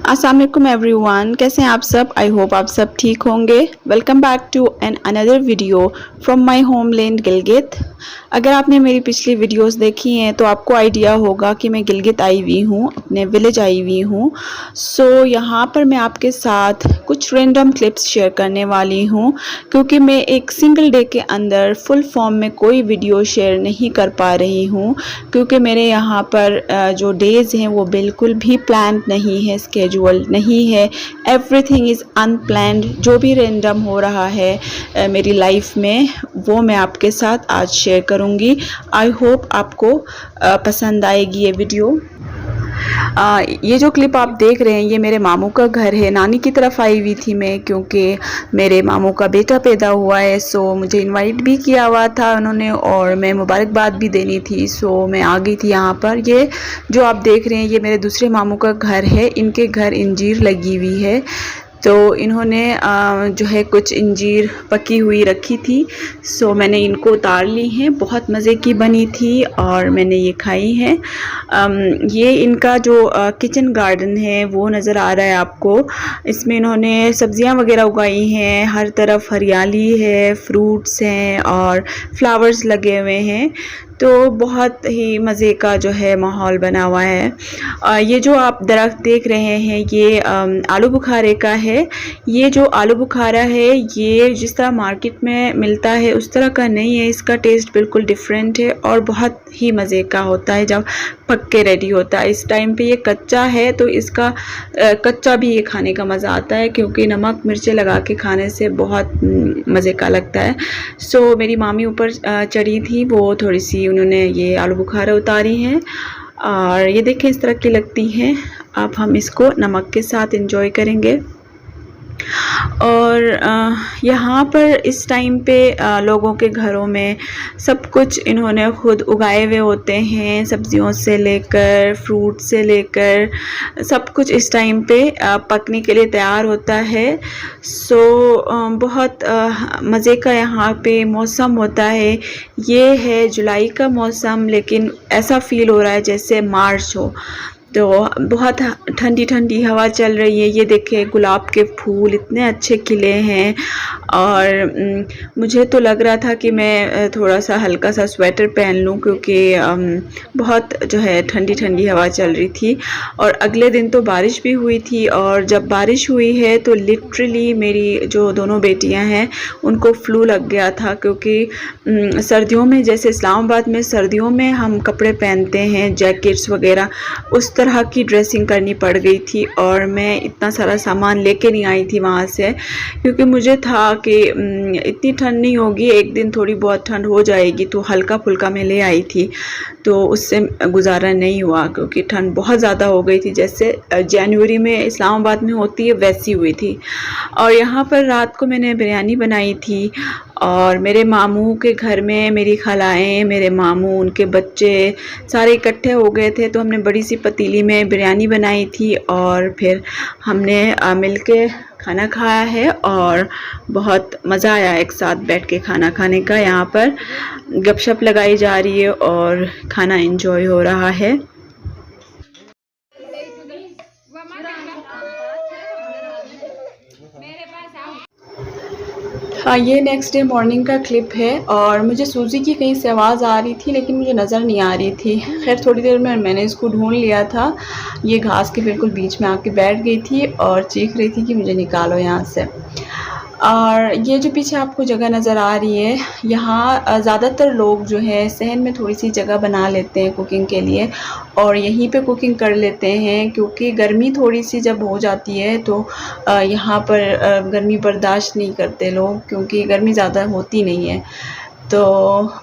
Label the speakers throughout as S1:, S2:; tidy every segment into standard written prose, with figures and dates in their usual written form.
S1: अस्सलाम वालेकुम एवरीवन, कैसे हैं आप सब। आई होप आप सब ठीक होंगे। Welcome back to an another video from my homeland Gilgit. अगर आपने मेरी पिछली वीडियोस देखी हैं तो आपको आइडिया होगा कि मैं गिलगित आई हुई हूँ, अपने विलेज आई हुई हूँ। सो यहाँ पर मैं आपके साथ कुछ रैंडम क्लिप्स शेयर करने वाली हूँ, क्योंकि मैं एक सिंगल डे के अंदर फुल फॉर्म में कोई वीडियो शेयर नहीं कर पा रही हूँ, क्योंकि मेरे यहाँ पर जो डेज़ हैं वो बिल्कुल भी प्लान नहीं है, स्केजुअल नहीं है। Everything is unplanned. जो भी रैंडम हो रहा है मेरी लाइफ में वो मैं आपके साथ आज शेयर करूँगी। आई होप आपको पसंद आएगी ये वीडियो। ये जो क्लिप आप देख रहे हैं ये मेरे मामू का घर है। नानी की तरफ आई हुई थी मैं, क्योंकि मेरे मामू का बेटा पैदा हुआ है। सो मुझे इनवाइट भी किया हुआ था उन्होंने और मैं मुबारकबाद भी देनी थी। सो मैं आ गई थी यहाँ पर। ये जो आप देख रहे हैं ये मेरे दूसरे मामू का घर है। इनके घर इंजीर लगी हुई है, तो इन्होंने जो है कुछ इंजीर पकी हुई रखी थी। सो मैंने इनको उतार ली हैं। बहुत मज़े की बनी थी और मैंने ये खाई हैं। ये इनका जो किचन गार्डन है वो नज़र आ रहा है आपको। इसमें इन्होंने सब्जियां वगैरह उगाई हैं, हर तरफ हरियाली है, फ्रूट्स हैं और फ्लावर्स लगे हुए हैं। तो बहुत ही मज़े का जो है माहौल बना हुआ है। ये जो आप दरख्त देख रहे हैं ये आलू बुखारे का है। ये जो आलू बुखारा है ये जिस तरह मार्केट में मिलता है उस तरह का नहीं है। इसका टेस्ट बिल्कुल डिफरेंट है और बहुत ही मज़े का होता है जब पक के रेडी होता है। इस टाइम पे ये कच्चा है तो इसका कच्चा भी ये खाने का मज़ा आता है, क्योंकि नमक मिर्चें लगा के खाने से बहुत मज़े का लगता है। सो मेरी मामी ऊपर चढ़ी थी, वो थोड़ी सी उन्होंने ये आलू बुखारा उतारी हैं और ये देखें इस तरह की लगती हैं। अब हम इसको नमक के साथ एंजॉय करेंगे। और यहाँ पर इस टाइम पे लोगों के घरों में सब कुछ इन्होंने खुद उगाए हुए होते हैं, सब्जियों से लेकर फ्रूट से लेकर सब कुछ इस टाइम पे पकने के लिए तैयार होता है। सो बहुत मज़े का यहाँ पे मौसम होता है। ये है जुलाई का मौसम, लेकिन ऐसा फील हो रहा है जैसे मार्च हो। तो बहुत ठंडी ठंडी हवा चल रही है। ये देखिए गुलाब के फूल इतने अच्छे खिले हैं और मुझे तो लग रहा था कि मैं थोड़ा सा हल्का सा स्वेटर पहन लूँ, क्योंकि बहुत जो है ठंडी ठंडी हवा चल रही थी। और अगले दिन तो बारिश भी हुई थी, और जब बारिश हुई है तो लिटरली मेरी जो दोनों बेटियां हैं उनको फ्लू लग गया था, क्योंकि सर्दियों में जैसे इस्लामाबाद में सर्दियों में हम कपड़े पहनते हैं जैकेट्स वगैरह, उस तरह की ड्रेसिंग करनी पड़ गई थी। और मैं इतना सारा सामान लेके नहीं आई थी वहाँ से, क्योंकि मुझे था कि इतनी ठंड नहीं होगी, एक दिन थोड़ी बहुत ठंड हो जाएगी, तो हल्का फुल्का मैं ले आई थी। तो उससे गुजारा नहीं हुआ, क्योंकि ठंड बहुत ज़्यादा हो गई थी, जैसे जनवरी में इस्लामाबाद में होती है वैसी हुई थी। और यहाँ पर रात को मैंने बिरयानी बनाई थी और मेरे मामू के घर में मेरी खालाएँ, मेरे मामू, उनके बच्चे सारे इकट्ठे हो गए थे। तो हमने बड़ी सी पतीली में बिरयानी बनाई थी और फिर हमने मिलके खाना खाया है और बहुत मज़ा आया एक साथ बैठ के खाना खाने का। यहाँ पर गपशप लगाई जा रही है और खाना एंजॉय हो रहा है। हाँ, ये नेक्स्ट डे मॉर्निंग का क्लिप है और मुझे सूजी की कहीं से आवाज़ आ रही थी लेकिन मुझे नज़र नहीं आ रही थी। खैर थोड़ी देर में मैंने इसको ढूंढ लिया था। ये घास के बिल्कुल बीच में आके बैठ गई थी और चीख रही थी कि मुझे निकालो यहाँ से। और ये जो पीछे आपको जगह नज़र आ रही है, यहाँ ज़्यादातर लोग जो है सहन में थोड़ी सी जगह बना लेते हैं कुकिंग के लिए और यहीं पे कुकिंग कर लेते हैं, क्योंकि गर्मी थोड़ी सी जब हो जाती है तो यहाँ पर गर्मी बर्दाश्त नहीं करते लोग, क्योंकि गर्मी ज़्यादा होती नहीं है। तो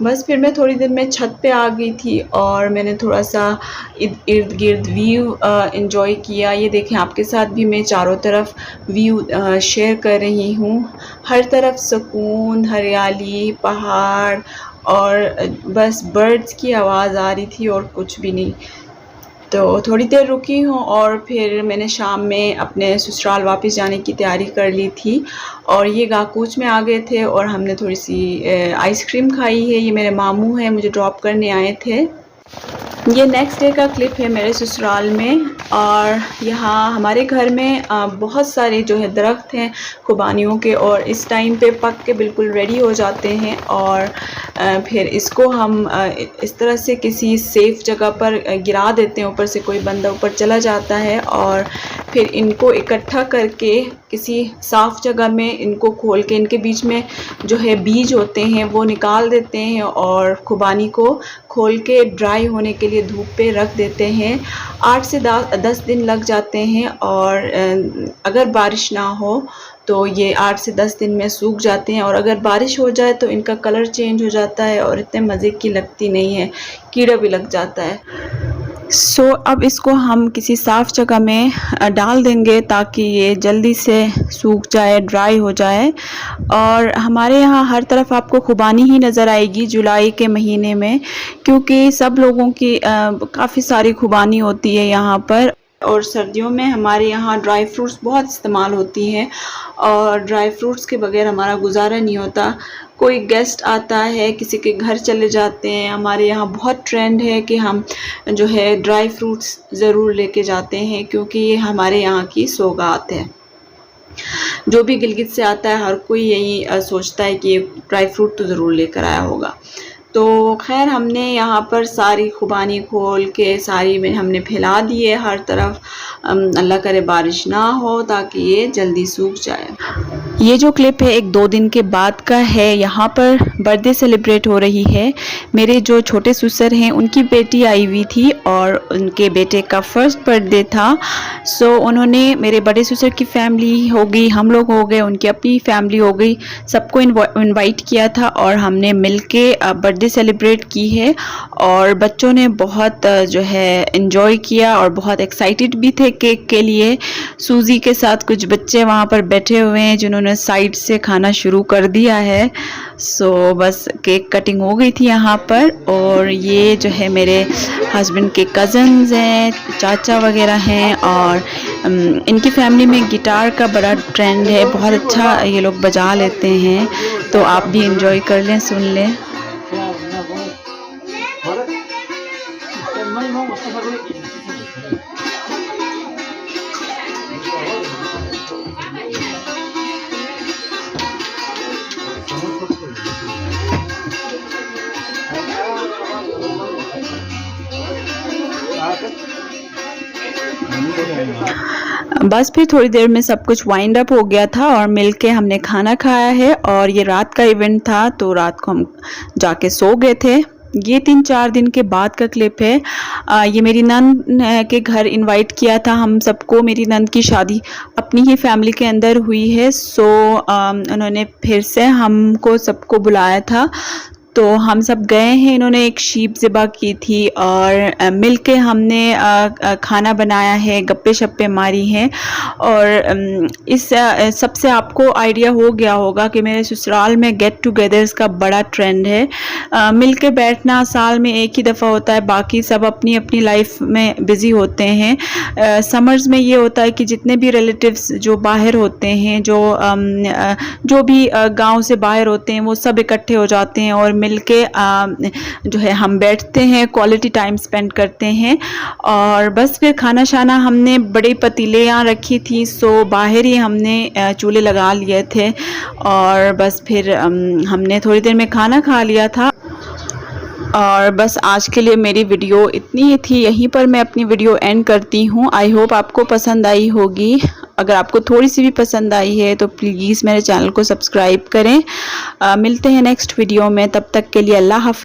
S1: बस फिर मैं थोड़ी देर में छत पे आ गई थी और मैंने थोड़ा सा इर्द गिर्द व्यू एंजॉय किया। ये देखें आपके साथ भी मैं चारों तरफ व्यू शेयर कर रही हूँ। हर तरफ सुकून, हरियाली, पहाड़ और बस बर्ड्स की आवाज़ आ रही थी और कुछ भी नहीं। तो थोड़ी देर रुकी हूँ और फिर मैंने शाम में अपने ससुराल वापस जाने की तैयारी कर ली थी। और ये गाकूच में आ गए थे और हमने थोड़ी सी आइसक्रीम खाई है। ये मेरे मामू हैं, मुझे ड्रॉप करने आए थे। ये नेक्स्ट डे का क्लिप है मेरे ससुराल में, और यहाँ हमारे घर में बहुत सारे जो है दरख्त हैं खुबानियों के, और इस टाइम पे पक के बिल्कुल रेडी हो जाते हैं। और फिर इसको हम इस तरह से किसी सेफ़ जगह पर गिरा देते हैं, ऊपर से कोई बंदा ऊपर चला जाता है, और फिर इनको इकट्ठा करके किसी साफ़ जगह में इनको खोल के इनके बीच में जो है बीज होते हैं वो निकाल देते हैं, और खुबानी को खोल के ड्राई होने के लिए धूप पे रख देते हैं। 8 से 10 दिन लग जाते हैं, और अगर बारिश ना हो तो ये 8 से 10 दिन में सूख जाते हैं, और अगर बारिश हो जाए तो इनका कलर चेंज हो जाता है और इतने मज़े की लगती नहीं है, कीड़ा भी लग जाता है। सो अब इसको हम किसी साफ़ जगह में डाल देंगे ताकि ये जल्दी से सूख जाए, ड्राई हो जाए। और हमारे यहाँ हर तरफ आपको खुबानी ही नज़र आएगी जुलाई के महीने में, क्योंकि सब लोगों की काफ़ी सारी खुबानी होती है यहाँ पर। और सर्दियों में हमारे यहाँ ड्राई फ्रूट्स बहुत इस्तेमाल होती हैं, और ड्राई फ्रूट्स के बगैर हमारा गुजारा नहीं होता। कोई गेस्ट आता है, किसी के घर चले जाते हैं, हमारे यहाँ बहुत ट्रेंड है कि हम जो है ड्राई फ्रूट्स ज़रूर लेके जाते हैं, क्योंकि ये हमारे यहाँ की सौगात है। जो भी गिलगित से आता है हर कोई यही सोचता है कि ये ड्राई फ्रूट तो ज़रूर लेकर आया होगा। तो खैर हमने यहाँ पर सारी खुबानी खोल के सारी में हमने फैला दी है हर तरफ। अल्लाह करे बारिश ना हो ताकि ये जल्दी सूख जाए। ये जो क्लिप है 1-2 दिन के बाद का है। यहाँ पर बर्थडे सेलिब्रेट हो रही है। मेरे जो छोटे ससुर हैं उनकी बेटी आई हुई थी, और उनके बेटे का फर्स्ट बर्थडे था। सो उन्होंने, मेरे बड़े ससुर की फैमिली हो गई, हम लोग हो गए, उनकी अपनी फैमिली हो गई, सबको इनवाइट किया था, और हमने मिल के बर्थडे सेलिब्रेट की है। और बच्चों ने बहुत जो है एंजॉय किया और बहुत एक्साइटेड भी थे केक के लिए। सूजी के साथ कुछ बच्चे वहाँ पर बैठे हुए हैं जिन्होंने साइड से खाना शुरू कर दिया है। सो बस केक कटिंग हो गई थी यहाँ पर। और ये जो है मेरे हस्बैंड के कज़न्स हैं, चाचा वगैरह हैं, और इनकी फैमिली में गिटार का बड़ा ट्रेंड है, बहुत अच्छा ये लोग बजा लेते हैं। तो आप भी एंजॉय कर लें, सुन लें। बस फिर थोड़ी देर में सब कुछ वाइंड अप हो गया था, और मिलके हमने खाना खाया है। और ये रात का इवेंट था, तो रात को हम जाके सो गए थे। ये 3-4 दिन के बाद का क्लिप है। ये मेरी नंद के घर इनवाइट किया था हम सबको। मेरी नंद की शादी अपनी ही फैमिली के अंदर हुई है। सो उन्होंने फिर से हमको सबको बुलाया था, तो हम सब गए हैं। इन्होंने एक शीप ज़िबा की थी, और मिलके हमने खाना बनाया है, गप्पे शप्पे मारी हैं। और इस सबसे आपको आइडिया हो गया होगा कि मेरे ससुराल में गेट टुगेदर्स का बड़ा ट्रेंड है। मिलके बैठना साल में एक ही दफ़ा होता है, बाकी सब अपनी अपनी लाइफ में बिज़ी होते हैं। समर्स में ये होता है कि जितने भी रिलेटिव्स जो बाहर होते हैं, जो भी गांव से बाहर होते हैं, वो सब इकट्ठे हो जाते हैं, और मिलके जो है हम बैठते हैं, क्वालिटी टाइम स्पेंड करते हैं। और बस फिर खाना शाना हमने बड़ी पतीले यहाँ रखी थी, सो बाहर ही हमने चूल्हे लगा लिए थे। और बस फिर हमने थोड़ी देर में खाना खा लिया था। और बस आज के लिए मेरी वीडियो इतनी ही थी। यहीं पर मैं अपनी वीडियो एंड करती हूँ। आई होप आपको पसंद आई होगी। अगर आपको थोड़ी सी भी पसंद आई है तो प्लीज़ मेरे चैनल को सब्सक्राइब करें। मिलते हैं नेक्स्ट वीडियो में, तब तक के लिए अल्लाह हाफ़िज़।